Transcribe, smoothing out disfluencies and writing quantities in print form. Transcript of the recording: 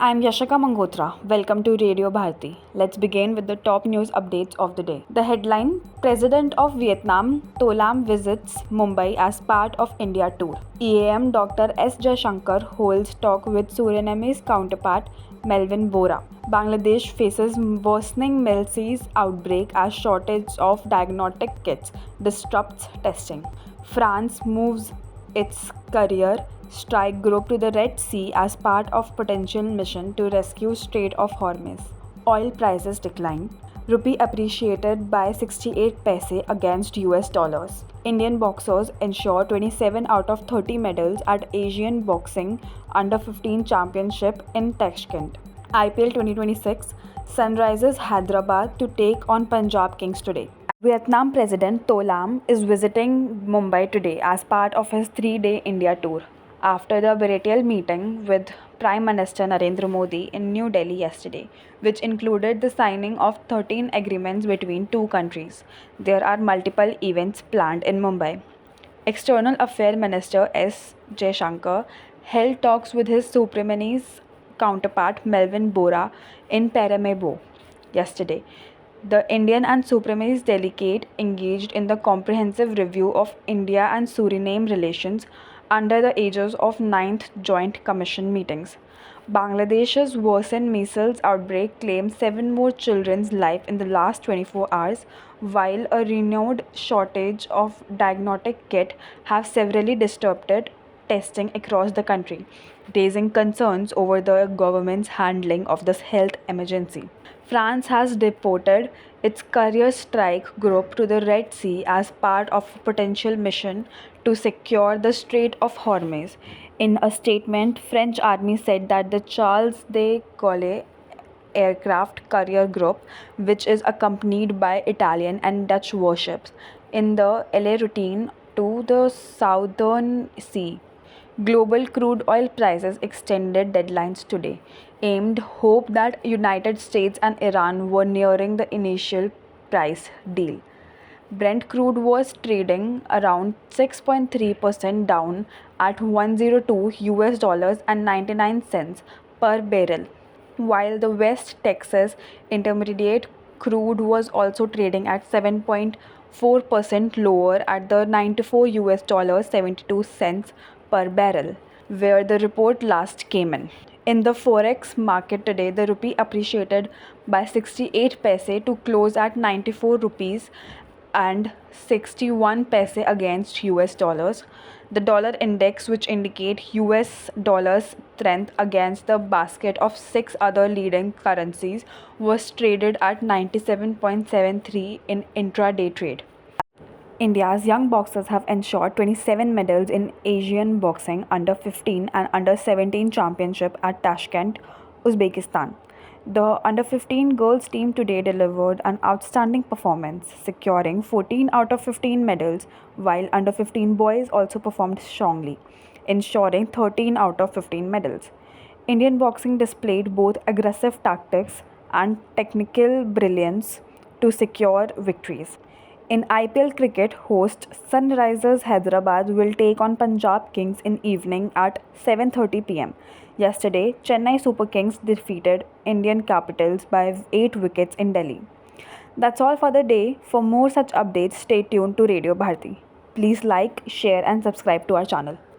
I'm Yashika Mangotra. Welcome to Radio Bharati. Let's begin with the top news updates of the day. The headline: President of Vietnam Tolam visits Mumbai as part of India tour. EAM Dr. S. Jaishankar holds talk with Suriname's counterpart Melvin Bora. Bangladesh faces worsening Melsis outbreak as shortage of diagnostic kits disrupts testing. France moves its carrier strike group to the Red Sea as part of potential mission to rescue Strait of Hormuz. Oil prices decline. Rupee appreciated by 68 paise against US dollars. Indian boxers ensure 27 out of 30 medals at Asian Boxing Under 15 Championship in Tashkent. IPL 2026 Sunrisers Hyderabad to take on Punjab Kings today. Vietnam President Tolam is visiting Mumbai today as part of his 3-day India tour. After the bilateral meeting with Prime Minister Narendra Modi in New Delhi yesterday, which included the signing of 13 agreements between two countries, there are multiple events planned in Mumbai. External Affairs Minister S. Jaishankar held talks with his Supremacy's counterpart Melvin Bora in Paramaribo yesterday. The Indian and Supremacy's delegate engaged in the comprehensive review of India and Suriname relations under the aegis of Ninth Joint Commission meetings. Bangladesh's worsened measles outbreak claimed 7 more children's life in the last 24 hours, while a renewed shortage of diagnostic kit have severely disrupted testing across the country, raising concerns over the government's handling of this health emergency. France has deported its carrier strike group to the Red Sea as part of a potential mission to secure the Strait of Hormuz. In a statement, French army said that the Charles de Gaulle aircraft carrier group, which is accompanied by Italian and Dutch warships, in the LA routine to the Southern Sea. Global crude oil prices extended deadlines today, aimed hope that United States and Iran were nearing the initial price deal. Brent crude was trading around 6.3% down at 102 US dollars and 99 cents per barrel, while the West Texas Intermediate crude was also trading at 7.4% lower at the 94 US dollars 72 cents per barrel, where the report last came in. In the forex market today, the rupee appreciated by 68 paise to close at 94 rupees and 61 paise against US dollars. The dollar index, which indicate US dollar's strength against the basket of 6 other leading currencies, was traded at 97.73 in intraday trade. India's young boxers have ensured 27 medals in Asian Boxing Under 15 and Under 17 Championship at Tashkent, Uzbekistan. The Under 15 girls team today delivered an outstanding performance, securing 14 out of 15 medals, while Under 15 boys also performed strongly, ensuring 13 out of 15 medals. Indian boxing displayed both aggressive tactics and technical brilliance to secure victories. In IPL cricket, host Sunrisers Hyderabad will take on Punjab Kings in evening at 7:30 pm. Yesterday, Chennai Super Kings defeated Indian Capitals by 8 wickets in Delhi. That's all for the day. For more such updates, stay tuned to Radio Bharati. Please like, share and subscribe to our channel.